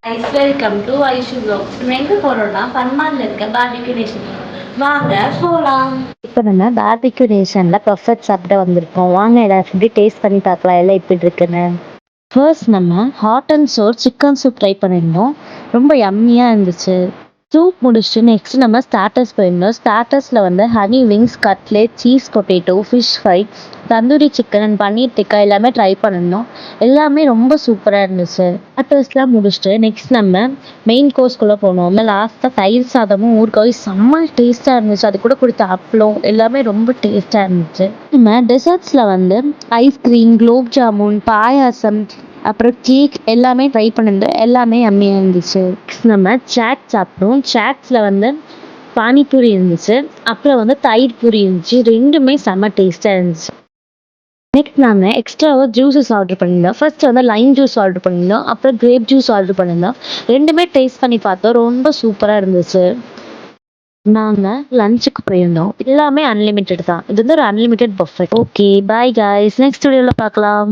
Guys welcome to Aishu vlogs. நம்ம எங்கே போகிறோம்னா பன்மாலில் இருக்க பார்பிக்யூ நேஷன் வாங்க போகலாம். இப்போ நம்ம பார்பிக்யூ நேஷனில் பர்ஃபெக்ட் சாப்பிட வந்திருக்கோம். வாங்க எல்லாரும் எப்படி டேஸ்ட் பண்ணி பார்க்கலாம் எல்லாம் எப்படி இருக்குன்னு. ஃபர்ஸ்ட் நம்ம hot and Chor chicken soup try பண்ணியிருந்தோம். ரொம்ப யம்மியாக இருந்துச்சு. சூப் முடிச்சுட்டு நெக்ஸ்ட் நம்ம ஸ்டார்டர்ஸ் போயிருந்தோம். ஸ்டார்டர்ஸில் வந்து honey wings, cutlet, cheese potato, fish fry, tandoori chicken and paneer tikka எல்லாமே ட்ரை பண்ணியிருந்தோம். எல்லாமே ரொம்ப சூப்பராக இருந்துச்சு. ஸ்டார்டர்ஸ்லாம் முடிச்சுட்டு நெக்ஸ்ட் நம்ம மெயின் கோர்ஸ்குள்ளே போனோம். லாஸ்ட்டாக தயிர் சாதமும் ஊறுகாயும் செம்ம டேஸ்ட்டாக இருந்துச்சு. அது கூட கொடுத்த அப்பளம் எல்லாமே ரொம்ப டேஸ்ட்டாக இருந்துச்சு. நம்ம டெசர்ட்ஸில் வந்து ஐஸ்கிரீம், குலோப் ஜாமுன், பாயாசம், அப்புறம் கேக் எல்லாமே ட்ரை பண்ணியிருந்தோம். எல்லாமே அம்மியாக இருந்துச்சு. நம்ம சாட் சாப்பிட்டோம். சாட்ஸில் வந்து பானிபூரி இருந்துச்சு, அப்புறம் வந்து தயிர் பூரி இருந்துச்சு. ரெண்டுமே செம்ம டேஸ்ட்டாக இருந்துச்சு. நெக்ஸ்ட் நாங்கள் எக்ஸ்ட்ராவாக ஜூஸஸ் ஆர்டர் பண்ணியிருந்தோம். ஃபர்ஸ்ட் வந்து லைம் ஜூஸ் ஆர்டர் பண்ணியிருந்தோம், அப்புறம் கிரேப் ஜூஸ் ஆர்டர் பண்ணியிருந்தோம். ரெண்டுமே டேஸ்ட் பண்ணி பார்த்தோம், ரொம்ப சூப்பராக இருந்துச்சு. நாங்கள் லஞ்சுக்கு போயிருந்தோம். எல்லாமே அன்லிமிட்டெட் தான். இது வந்து ஒரு unlimited Buffett. Okay bye guys, next வீடியோவில் பார்க்கலாம்.